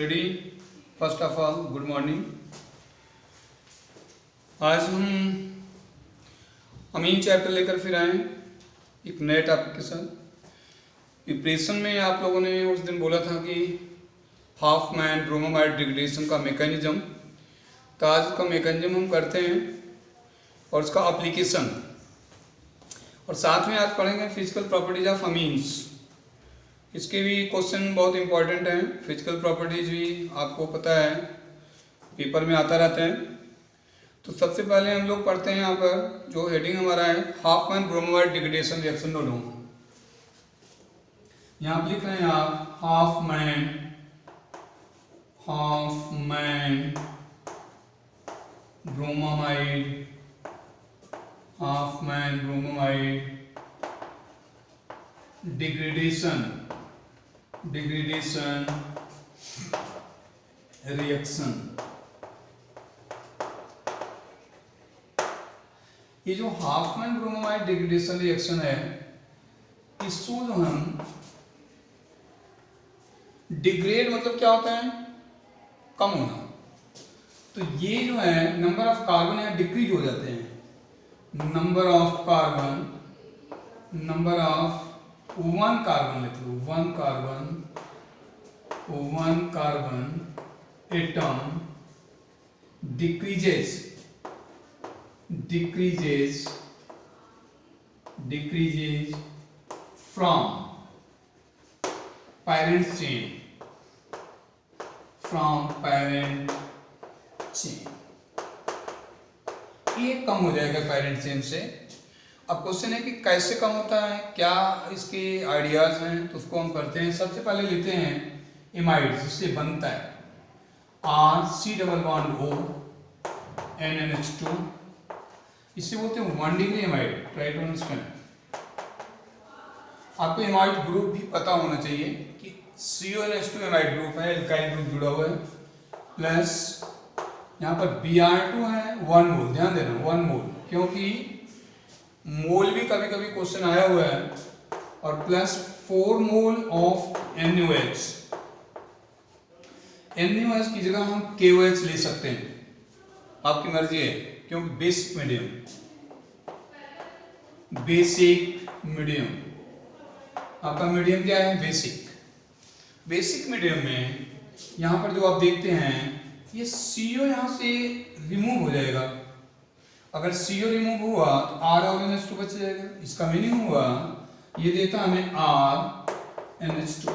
ready. First of all good morning. आज हम अमीन chapter लेकर फिर आए एक नए टॉपिक के साथ। प्रिपरेशन में आप लोगों ने उस दिन बोला था कि हॉफमैन ब्रोमोमाइड डिग्रेडेशन का मैकेनिज्म, तो आज उसका मैकेनिज्म हम करते हैं और उसका एप्लीकेशन, और साथ में आज पढ़ेंगे फिजिकल प्रॉपर्टीज ऑफ अमीन्स। इसके भी क्वेश्चन बहुत इंपॉर्टेंट हैं। फिजिकल प्रॉपर्टीज भी आपको पता है पेपर में आता रहता है। तो सबसे पहले हम लोग पढ़ते हैं यहाँ पर जो हेडिंग हमारा है हॉफमैन ब्रोमोमाइड डिग्रेडेशन रिएक्शन नो लो। यहाँ पर लिख रहे हैं आप हॉफमैन ब्रोमोमाइड डिग्रेडेशन रिएक्शन। ये जो हॉफमैन ब्रोमोमाइड डिग्रेडेशन रिएक्शन है, इसको जो हम डिग्रेड मतलब क्या होता है, कम होना। तो ये जो है नंबर ऑफ कार्बन यहाँ डिक्रीज हो जाते हैं। नंबर ऑफ वन कार्बन लिख लो, one carbon atom decreases from parent chain, ये कम हो जाएगा पेरेंट चेन से। अब क्वेश्चन है कि कैसे कम होता है, क्या इसके आइडियाज हैं, तो उसको हम करते हैं। सबसे पहले लेते हैं इमाइड, जिससे बनता है RC+O NNH2, इससे बोलते हैं 1 degree amide. Try to understand. आपको इमाइड ग्रुप भी पता होना चाहिए कि CONH2 इमाइड ग्रुप है, एल्काइल ग्रुप जुड़ा हुआ है, प्लस यहाँ पर Br2 है 1 मोल। ध्यान देना 1 मोल, क्योंकि मोल भी कभी कभी क्वेश्चन आया हुआ है, और plus 4 mole of NaOH। NaOH की जगह हम KOH ले सकते हैं, आपकी मर्जी है, क्योंकि बेसिक मीडियम आपका मीडियम क्या है, बेसिक मीडियम में यहाँ पर जो आप देखते हैं ये CO यहाँ से रिमूव हो जाएगा। अगर CO रिमूव हुआ तो R और NH2 बच जाएगा। इसका मीनिंग हुआ ये देता हमें RNH2।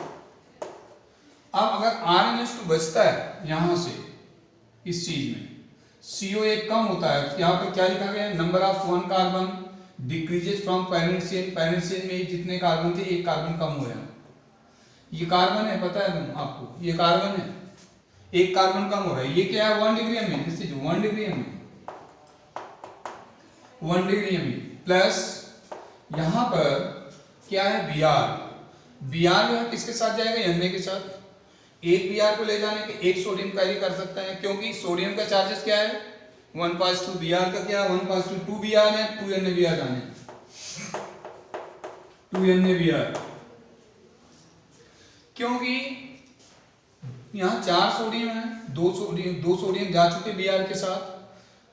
अब अगर RNH2 बचता है यहाँ से, इस चीज में CO एक कम होता है, तो यहाँ पर क्या लिखा गया है, number of one carbon decreases from parent chain में जितने कार्बन थे एक कार्बन कम हुआ है। ये कार्बन है, पता है आपको, ये कार्बन है, एक कार्बन कम हो रहा है। ये क्या है, 1 डिग्री में, दिस इज 1 डिग्री में प्लस यहाँ पर क्या है Br जो है किसके साथ जाएगा, Na के साथ। एक Br को ले जाने के एक सोडियम कैरी कर सकता है, क्योंकि सोडियम का चार्जेस क्या है 1/2, Br का क्या है 1/2, 2 Br है, 2 NaBr जाने, 2 NaBr, क्योंकि यहाँ 4 सोडियम है, 2 सोडियम जा चुके Br के साथ,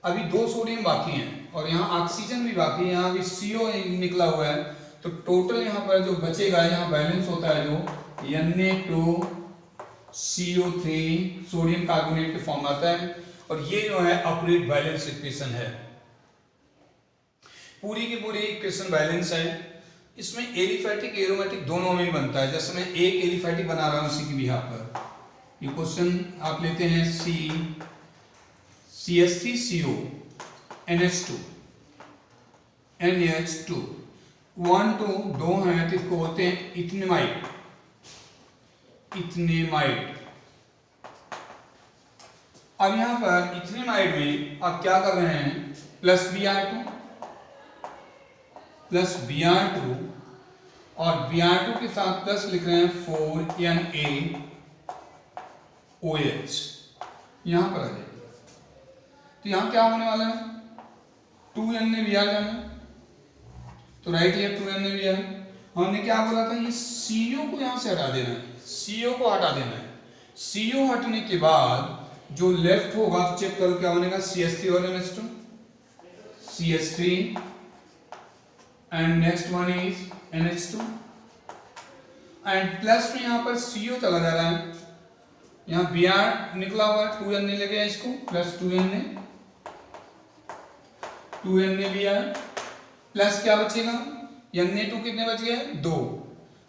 अभी 2 सोडियम बाकी हैं, और यहाँ ऑक्सीजन भी बाकी है, यहाँ अभी CO निकला हुआ है। तो टोटल यहाँ पर जो बचेगा, यहाँ बैलेंस होता है जो Na2CO3 सोडियम कार्बोनेट के फॉर्म आता है, और ये जो है अपडेट बैलेंस इक्वेशन है। पूरी की पूरी इक्वेशन बैलेंस है। इसमें एलिफैटिक एरोमेटिक दोनों में बनता है। जैसे मैं एक एलिफैटिक बना रहा हूँ इसी की बिहाफ पर। ये क्वेश्चन आप लेते हैं CH3CO NH2 1 2 दो हैं, तो इसको बोलते हैं इथेनेमाइड। अब यहाँ पर इथेनेमाइड में आप क्या कर रहे हैं, प्लस Br2 और Br2 के साथ प्लस लिख रहे हैं 4NaOH, यहाँ पर आ जाएगा। तो यहाँ क्या होने वाला है, 2 NaBr जाना, तो राइट हियर 2 NaBr। हमने क्या बोला था, ये CO को यहाँ से हटा देना है, CO को हटा देना है, CO हटने के बाद जो लेफ्ट होगा तो चेक करो क्या बनेगा, CH3 और NH2, CH3 and next one is NH2 and plus में यहाँ पर CO चला जा रहा है, यहाँ Br निकला हुआ है, 2n ले गया इसको, प्लस 2n Br प्लस क्या बचेगा, Na2 कितने बच गए, 2,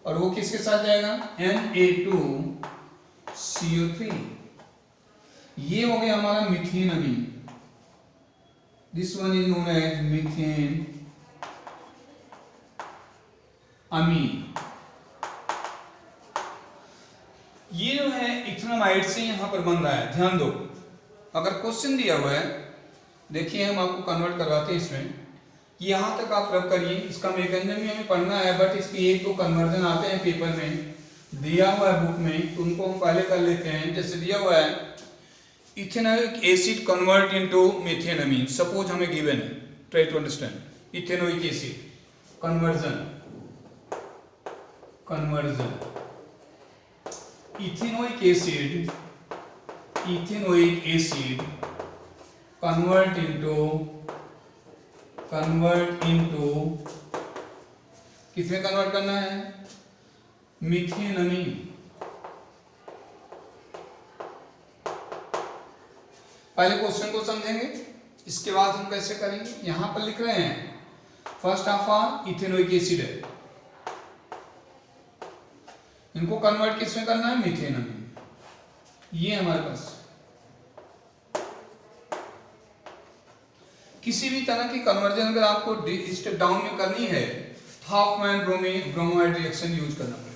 और वो किसके साथ जाएगा, Na2CO3। ये हो गया हमारा methane amine, this one is known as methane amine. ये जो है इथेनोमाइड से यहां पर बन रहा है, ध्यान दो। अगर क्वेश्चन दिया हुआ है, देखिए हम आपको कन्वर्ट करवाते हैं इसमें, यहां तक आप रब करिए, इसका मैकेनिज्म भी हमें पढ़ना है, बट इसकी एक दो कन्वर्जन आते हैं पेपर में, दिया हुआ है बुक में, तो उनको हम पहले कर लेते हैं। जैसे दिया हुआ है ethanoic acid convert into methane amine, suppose हमें गिवन है, try to understand ethanoic acid conversion ethanoic acid convert into किसमें कन्वर्ट करना है, मीथेन अमीन। पहले क्वेश्चन को समझेंगे, इसके बाद हम कैसे करेंगे। यहां पर लिख रहे हैं first of all ethanoic acid है, इनको कन्वर्ट किसमें करना है, मीथेन अमीन। ये हमारे पास किसी भी तरह की कन्वर्जन अगर आपको स्टेप डाउन में करनी है, हाफमैन ब्रोमाइड रिएक्शन यूज करना पड़ेगा,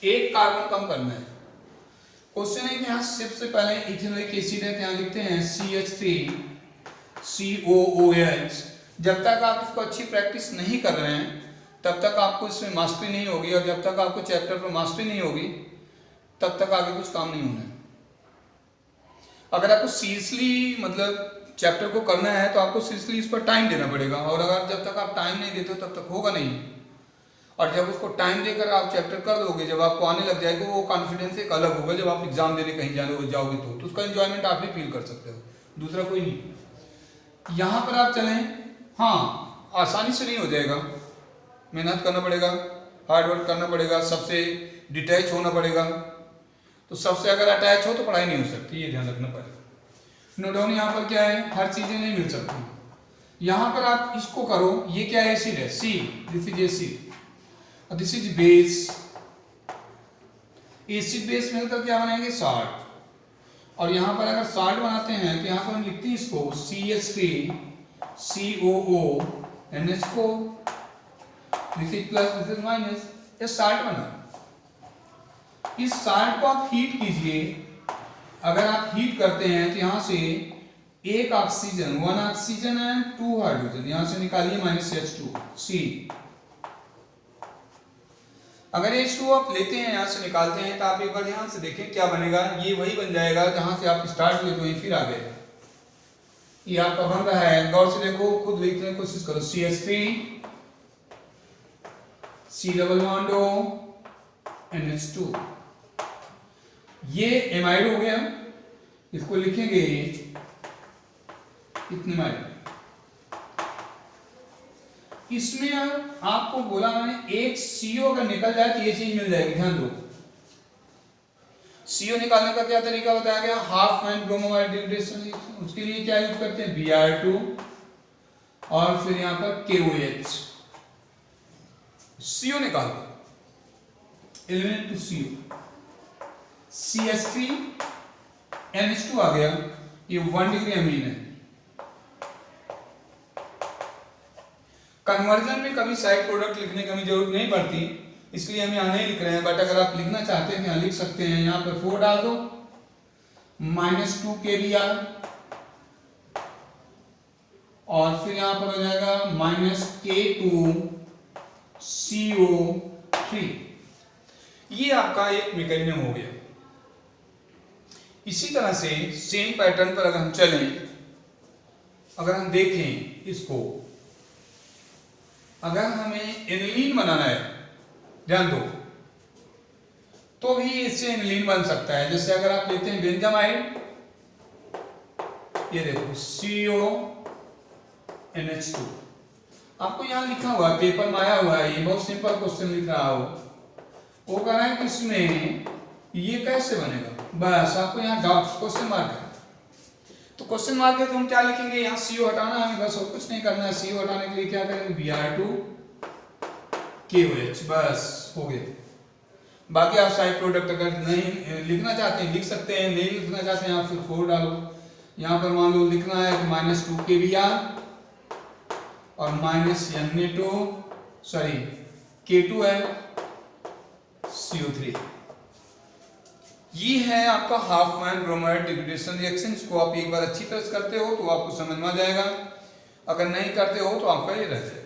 एक कार्बन कम करना है। क्वेश्चन है कि यहाँ सबसे पहले इथेनोइक एसिड है, यहाँ लिखते हैं CH3COOH। जब तक आप इसको अच्छी प्रैक्टिस नहीं कर रहे हैं तब तक आपको इसमें मास्टरी नहीं होगी, और जब तक आपको चैप्टर पर मास्टरी नहीं होगी तब तक आगे कुछ काम नहीं होना है। अगर आपको सीरियसली मतलब चैप्टर को करना है तो आपको सीरियसली इस पर टाइम देना पड़ेगा, और अगर जब तक आप टाइम नहीं देते हो तब तक होगा नहीं। और जब उसको टाइम देकर आप चैप्टर कर दोगे, जब आपको आने लग जाएगा, वो कॉन्फिडेंस एक अलग होगा। जब आप एग्जाम देने कहीं जाओगे तो उसका एंजॉयमेंट आप भी फील कर सकते हो, दूसरा कोई नहीं। यहाँ पर आप चलें, हाँ आसानी से नहीं हो जाएगा, मेहनत करना पड़ेगा, हार्ड वर्क करना पड़ेगा, सबसे डिटैच होना पड़ेगा। तो सबसे अगर अटैच हो तो पढ़ाई नहीं हो सकती, ये ध्यान रखना पड़ेगा। नो डाउन यहाँ पर क्या है, हर चीजें नहीं मिल सकती। यहाँ पर आप इसको करो, ये क्या एसिड है, C, दिस इज एसिड, और this is base. Acid base मिलकर क्या बनाएंगे, साल्ट। और यहाँ पर अगर साल्ट बनाते हैं तो यहाँ पर हम लिखते हैं इसको CH3COO NH4, this is plus this is minus, ये साल्ट बना। इस साल्ट को आप हीट कीजिए, अगर आप हीट करते हैं तो यहां से एक ऑक्सीजन, 1 ऑक्सीजन एंड 2 हाइड्रोजन यहां से निकालिए, -H2C। अगर H2 आप लेते हैं यहां से निकालते हैं तो आप एक बार ध्यान से देखें क्या बनेगा, ये वही बन जाएगा जहां से आप स्टार्ट हुए, तो वहीं फिर आ गए। ये आपका बन रहा है, गौर से देखो, खुद लिखने की कोशिश करो, CH3 C+O NH2, ये एमाइड हो गया, इसको लिखेंगे इथेनोमाइड। इसमें आपको बोला मैंने एक CO अगर निकल जाए तो ये चीज मिल जाएगी, ध्यान दो। CO निकालने का क्या तरीका बताया गया, हाफमैन ब्रोमाइड डिग्रेडेशन। उसके लिए क्या यूज करते हैं, Br2 और फिर यहां पर KOH। CO निकाल दो, eliminate to CO, CH3 NH2 आ गया, ये 1 डिग्री अमीन है। कन्वर्जन में कभी साइड प्रोडक्ट लिखने की हमें जरूरत नहीं पड़ती, इसलिए हम यहाँ नहीं लिख रहे हैं, बट अगर आप लिखना चाहते हैं तो यहाँ लिख सकते हैं। यहाँ पर 4 डाल दो, -2 KBr, और फिर यहाँ पर हो जाएगा -K2CO3। ये आपका एक मैकेनिज्म हो गया। इसी तरह से सेम पैटर्न पर अगर हम चलें, अगर हम देखें इसको, अगर हमें एनिलीन बनाना है, ध्यान दो, तो भी इससे एनिलीन बन सकता है। जैसे अगर आप लेते हैं बेंजामाइड, ये देखो CONH2, आपको यहाँ लिखा हुआ है, पेपर में आया हुआ है, ये बहुत सिंपल क्वेश्चन लिख रहा हो, वो कह रहा है कि इसमें ये कैसे बनेगा, बस आपको यहाँ डाउट क्वेश्चन मार्क है। तो क्वेश्चन मार्क है तो हम क्या लिखेंगे, यहाँ CO हटाना है बस, और कुछ नहीं करना है। CO हटाने के लिए क्या करेंगे, Br2KOH, बस हो गया। बाकी आप साइड प्रोडक्ट अगर नहीं लिखना चाहते हैं लिख सकते हैं, नहीं लिखना चाहते हैं आप फिर 4 डालो। यहाँ पर मान लो लिखना है तो -2KBr और -K2 है CO3। ये है आपका हाफमैन ब्रोमाइड डिग्रेडेशन रिएक्शन। इसको आप एक बार अच्छी तरह से करते हो तो आपको समझ में आ जाएगा, अगर नहीं करते हो तो आपका ये रह जाएगा।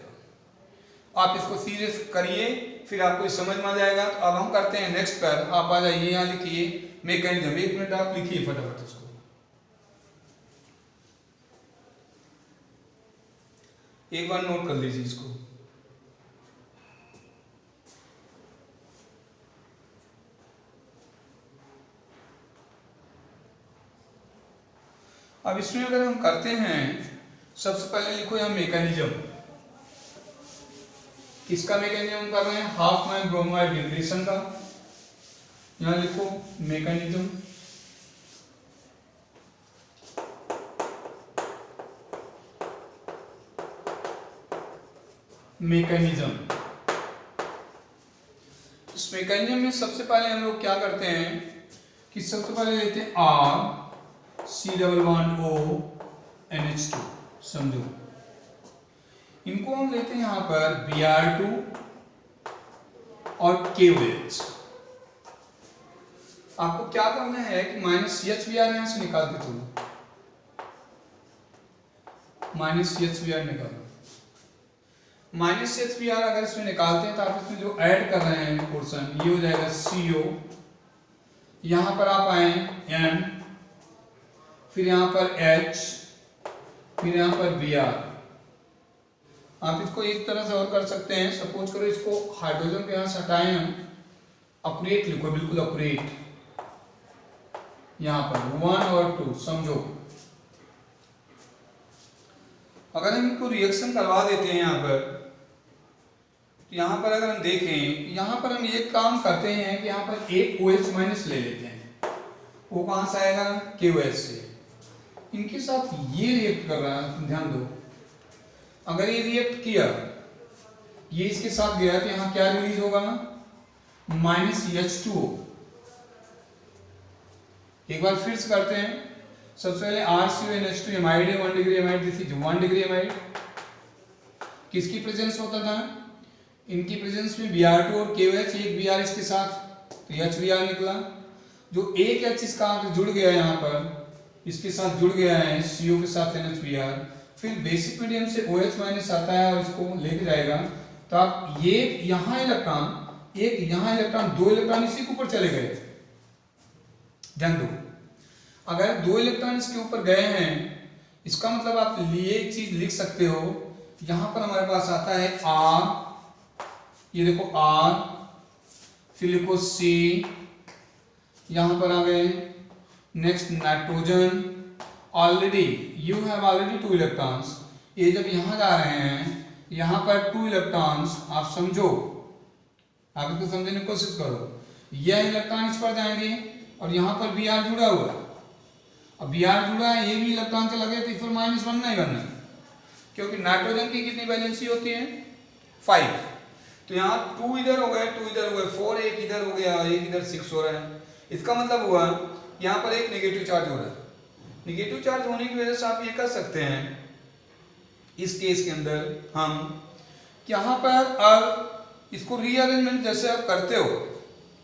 आप इसको सीरियस करिए, फिर आपको समझ में आ जाएगा। तो अब हम करते हैं नेक्स्ट पर, आप आ जाइए यहाँ लिखिए मैकेनिज्म, 1 मिनट आप लिखिए फटाफट इसको। एक बार नोट कर लीजिए इसको। अब इसमें अगर हम करते हैं, सबसे पहले लिखो यहाँ मैकेनिज्म। किसका मैकेनिज्म कर रहे हैं, हाफमैन ब्रोमाइड डिग्रेडेशन का। यहाँ लिखो मैकेनिज्म। इस मैकेनिज्म में सबसे पहले हम लोग क्या करते हैं कि सबसे पहले लेते हैं RC≡ONH2, समझो। इनको हम लेते हैं यहाँ पर Br2 और KOH। आपको क्या करना है कि -CHBr यहां से निकाल के चलो, -CHBr निकालो। -CHBr अगर इसमें निकालते हैं तो आप इसमें जो ऐड कर रहे हैं पोर्शन, ये हो जाएगा CO, यहां पर आप आए N, फिर यहां पर H, फिर यहां पर Br। आप इसको एक तरह से और कर सकते हैं, सपोज करो इसको हाइड्रोजन के यहां से हटाएं हम, अक्यूरेट लिखो, बिल्कुल अक्यूरेट, यहां पर 1 और 2, समझो। अगर हम इनको रिएक्शन करवा देते हैं यहाँ पर, तो यहाँ पर अगर हम देखें, यहाँ पर हम एक काम करते हैं कि यहाँ पर एक OH- ले लेते हैं, वो कहां से आएगा, KOH से। इनके साथ ये रिएक्ट कर रहा है, ध्यान दो। अगर ये रिएक्ट किया, ये इसके साथ गया तो यहाँ क्या रिलीज होगा, -H2O। एक बार फिर से करते हैं। सबसे पहले RCONH2 एमाइड है, 1 degree amide, this is 1 degree amide. किसकी प्रेजेंस होता था, इनकी प्रेजेंस में Br2 और KOH, एक Br इसके साथ, तो HBr निकला। जो एक H इसका जुड़ गया है यहाँ पर, इसके साथ जुड़ गया है CO के साथ NHBr, फिर बेसिक मीडियम से OH- आता है और इसको लेके जाएगा। तो आप ये यहाँ इलेक्ट्रॉन, एक यहाँ इलेक्ट्रॉन, 2 इलेक्ट्रॉन इसी के ऊपर चले गए, ध्यान दो। अगर 2 इलेक्ट्रॉन इसके ऊपर गए हैं, इसका मतलब आप ये एक चीज लिख सकते हो, यहां पर हमारे पास आता है R, ये देखो R, फिर लिखो C, यहां पर आ गए next nitrogen. Already you have already 2 electrons, ये जब यहां जा रहे हैं, यहां पर 2 इलेक्ट्रॉन्स, आप समझो, आप इसको समझने की कोशिश करो। यह इलेक्ट्रॉन इस पर जाएंगे और यहां पर Br जुड़ा हुआ है। अब Br जुड़ा है, ये भी इलेक्ट्रॉन चला गया, तो इस पर माइनस बनना ही बनना है, क्योंकि नाइट्रोजन की कितनी वैलेंसी होती है, 5। तो यहाँ 2 इधर हो गए, 2 इधर हो गए, 4, एक इधर हो गया, एक इधर 6 हो रहा है। इसका मतलब हुआ यहाँ पर एक नेगेटिव चार्ज हो रहा है। नेगेटिव चार्ज होने की वजह से आप ये कर सकते हैं, इस केस के अंदर हम यहाँ पर अब इसको रीअरेंजमेंट जैसे आप करते हो,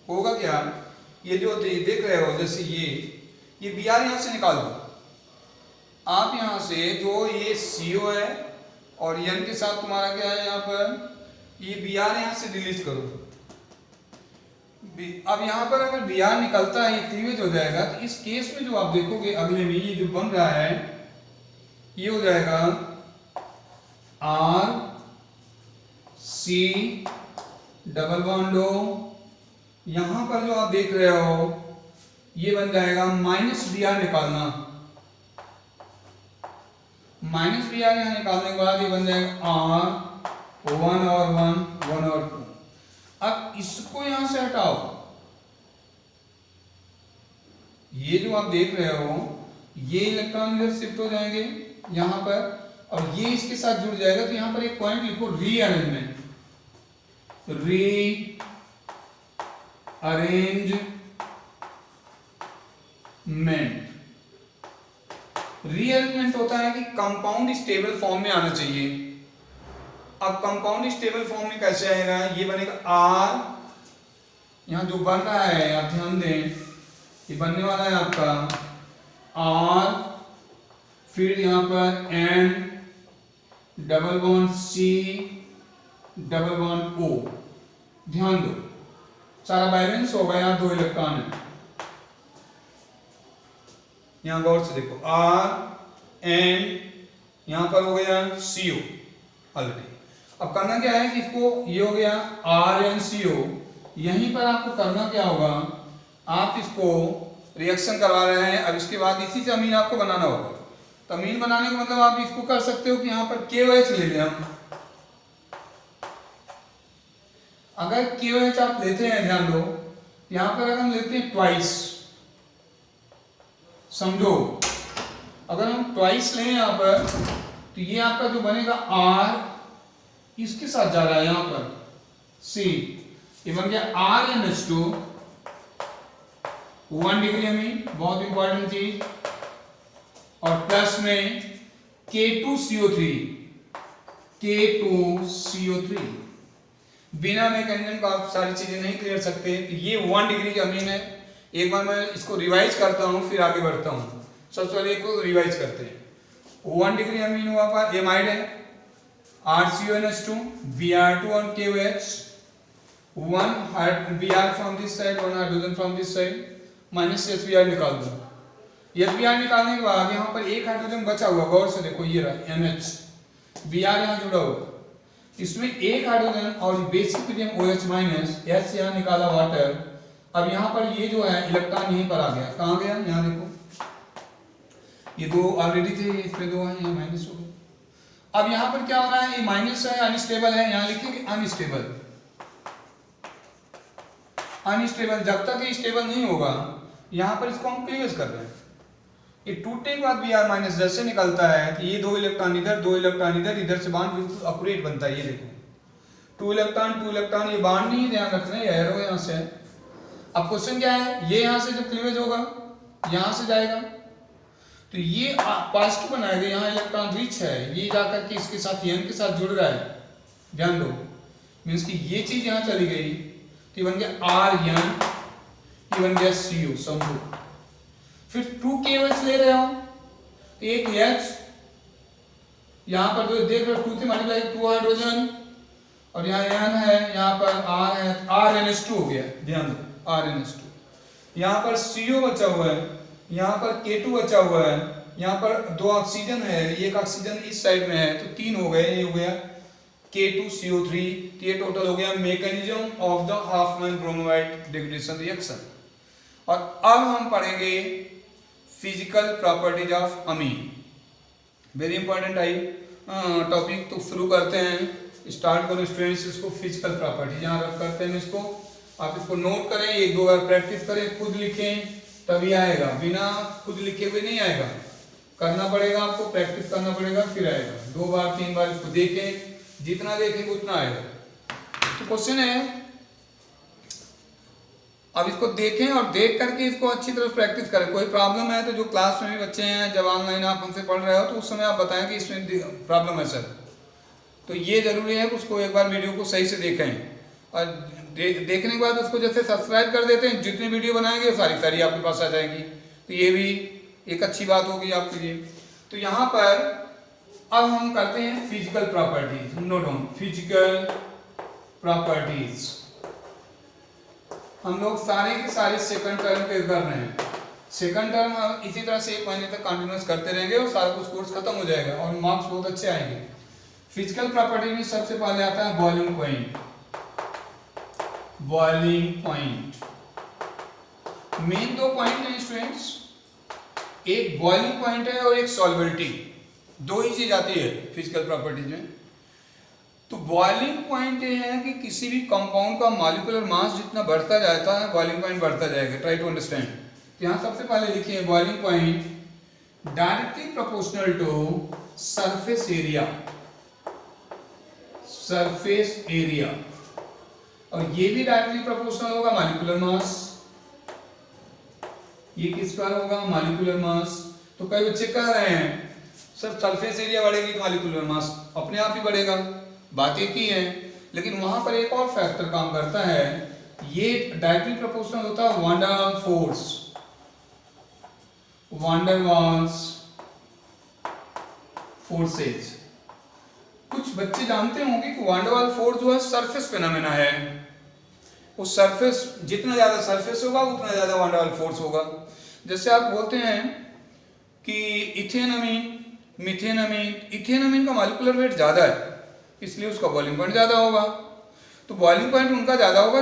होगा क्या, ये जो देख रहे हो, जैसे ये Br यहाँ से निकाल दो। आप यहाँ से जो ये CO है और N के साथ तुम्हारा क्या है, यहाँ पर ये Br यहाँ से डिलीट करो। अब यहाँ पर अगर Br निकलता है, ये क्लीवेज हो जाएगा। तो इस केस में जो आप देखोगे अगले में, ये जो बन रहा है, ये हो जाएगा R C double bond O यहां पर जो आप देख रहे हो ये बन जाएगा माइनस बी आर निकालना, माइनस बी आर यहां निकालने के बाद ये बन जाएगा आर 1 और 1 1 और 2। अब इसको यहां से हटाओ, ये जो आप देख रहे हो ये इलेक्ट्रॉन इधर शिफ्ट हो जाएंगे यहां पर, और ये इसके साथ जुड़ जाएगा। तो यहां पर एक पॉइंट लिखो रीअरेंजमेंट, रीअरेंजमेंट। रीअरेंजमेंट होता है कि कंपाउंड स्टेबल फॉर्म में आना चाहिए। अब कंपाउंड स्टेबल फॉर्म में कैसे आएगा, ये बनेगा आर, यहां जो बन रहा है आप ध्यान दें, ये बनने वाला है आपका आर, फिर यहां पर N, double bond C, double bond O. ध्यान दो सारा बैलेंस होगा, यहां 2 इलेक्ट्रॉन है, यहां गौर से देखो आर एन, यहां पर हो गया सीओ ऑलरेडी। अब करना क्या है कि इसको, ये हो गया आर एन सी ओ, यहीं पर आपको करना क्या होगा, आप इसको रिएक्शन करवा रहे हैं। अब इसके बाद इसी से अमीन आपको बनाना होगा। तो अमीन बनाने का मतलब आप इसको कर सकते हो कि यहां पर KOH ले लें हम। अगर KOH आप लेते हैं, ध्यान दो यहां पर अगर हम लेते हैं ट्वाइस, समझो अगर हम ट्वाइस लें यहां पर, तो ये आपका जो बनेगा आर इसके साथ जा रहा है यहां पर सी, ये बन गया RnH2 1 डिग्री अमीन, बहुत इंपॉर्टेंट चीज, और प्लस में K2CO3, K2CO3। बिना मैकेनिज्म का आप सारी चीजें नहीं क्लियर सकते। तो ये 1 डिग्री का अमीन है। एक बार मैं इसको रिवाइज करता हूं फिर आगे बढ़ता हूं। सबसे पहले एक को रिवाइज करते हैं। 1 डिग्री अमीन हुआ पर एमाइड है, RCONH2, Br2 और KOH, 1 Br from this side, 1 hydrogen from this side, minus SBr निकाल दो। SBr निकालने के बाद यहाँ पर एक हाइड्रोजन बचा हुआ, गौर से देखो ये रहा NH, Br यहाँ जुड़ा हुआ, इसमें एक हाइड्रोजन और basic medium OH minus, H यहाँ निकाला वाटर। अब यहाँ पर ये जो है इलेक्ट्रॉन यहीं पर आ गया, कहाँ गया, यहाँ देखो ये 2 ऑलरेडी थे, इसमें 2 है, यहाँ माइनस हो गया। अब यहाँ पर क्या हो रहा है, ये माइनस है, अनस्टेबल है, यहाँ लिखेंगे अनस्टेबल। अनस्टेबल जब तक ये स्टेबल नहीं होगा, यहाँ पर इसको हम क्लीवेज कर रहे हैं। ये टूटने के बाद Br माइनस जैसे निकलता है तो ये 2 इलेक्ट्रॉन इधर, 2 इलेक्ट्रॉन इधर, इधर से बॉन्ड बिल्कुल अक्यूरेट बनता है। ये देखो 2 इलेक्ट्रॉन, ये बॉन्ड नहीं, ध्यान रखना है, एरो यहाँ से। अब क्वेश्चन क्या है, ये यहाँ से जब क्लीवेज होगा यहाँ से जाएगा तो ये पॉजिटिव बनाएगा, यहाँ इलेक्ट्रॉन रिच है, ये जाकर के इसके साथ N के साथ जुड़ रहा है, ध्यान दो, मीन्स कि ये चीज यहाँ चली गई तो ये बन गया Rn, ये बन गया CO, समझो। फिर 2 KOH ले रहे हो तो एक H, यहाँ पर जो देख रहे हो 2 से मल्टीप्लाई 2 हाइड्रोजन, और यहाँ N है, यहाँ पर R है, RnH2 हो गया, ध्यान दो RnH2। यहाँ पर CO बचा हुआ है, यहाँ पर K2 बचा हुआ है, यहाँ पर 2 ऑक्सीजन है, एक ऑक्सीजन इस साइड में है, तो 3 हो गए, ये हो गया K2CO3। तो ये टोटल हो गया mechanism of the Hofmann bromide degradation reaction. और अब हम पढ़ेंगे physical properties of amine, very important I topic. तो शुरू करते हैं, स्टार्ट करो स्टूडेंट्स इसको, फिजिकल प्रॉपर्टीज यहाँ रख करते हैं इसको, आप इसको नोट करें, 1-2 बार प्रैक्टिस करें, खुद लिखें तभी आएगा, बिना खुद लिखे हुए नहीं आएगा, करना पड़ेगा आपको, प्रैक्टिस करना पड़ेगा फिर आएगा। 2 बार 3 बार इसको देखें, जितना देखेंगे उतना आएगा। तो क्वेश्चन है, अब इसको देखें और देख करके इसको अच्छी तरह प्रैक्टिस करें। कोई प्रॉब्लम है तो जो क्लास में भी बच्चे हैं, जब ऑनलाइन आप हमसे पढ़ रहे हो तो उस समय आप बताएं कि इसमें प्रॉब्लम है सर, तो ये जरूरी है कि उसको एक बार वीडियो को सही से देखें, और देखने के बाद उसको जैसे सब्सक्राइब कर देते हैं, जितनी वीडियो बनाएंगे सारी आपके पास आ जाएंगी, तो ये भी एक अच्छी बात होगी आपके लिए। तो यहाँ पर अब हम करते हैं physical properties, note down physical properties. हम लोग सारे के सारे सेकंड टर्म पे कर रहे हैं। सेकंड टर्म हम इसी तरह से 1 महीने तक कंटिन्यूस करते रहेंगे और सारा कुछ कोर्स खत्म हो जाएगा और मार्क्स बहुत अच्छे आएंगे। फिजिकल प्रॉपर्टी में सबसे पहले आता है volume point. Boiling point. Main दो पॉइंट हैं स्टूडेंट्स, एक बॉइलिंग पॉइंट है और एक सॉल्बिलिटी। दो ही चीज आती है फिजिकल प्रॉपर्टीज में। तो बॉइलिंग पॉइंट ये है कि किसी भी कंपाउंड का मॉलिक्यूलर मास जितना बढ़ता जाता है बॉइलिंग पॉइंट बढ़ता जाएगा। Try to understand. तो यहाँ सबसे पहले लिखिए boiling point directly proportional to surface area, surface area, और ये भी डायरेक्टली प्रोपोर्शनल होगा मॉलिक्यूलर मास। ये किस पर होगा? Molecular mass. तो कई बच्चे कह रहे हैं सर सरफेस एरिया बढ़ेगी तो मॉलिक्यूलर मास अपने आप ही बढ़ेगा, बात एक ही है। लेकिन वहां पर एक और फैक्टर काम करता है, ये डायरेक्टली प्रोपोर्शनल होता है van der Waals force, van der Waals forces. कुछ बच्चे जानते होंगे कि वान डेर वाल्स फोर्स जो है सरफेस फिनोमेना है। उस सरफेस जितना ज्यादा सरफेस होगा उतना ज्यादा वान डेर वाल्स फोर्स होगा। जैसे आप बोलते हैं कि इथेनमीन, मिथेनमीन, इथेनमीन का मॉलिक्यूलर वेट ज्यादा है इसलिए उसका बॉइलिंग पॉइंट ज्यादा होगा। तो बॉइलिंग पॉइंट उनका ज्यादा होगा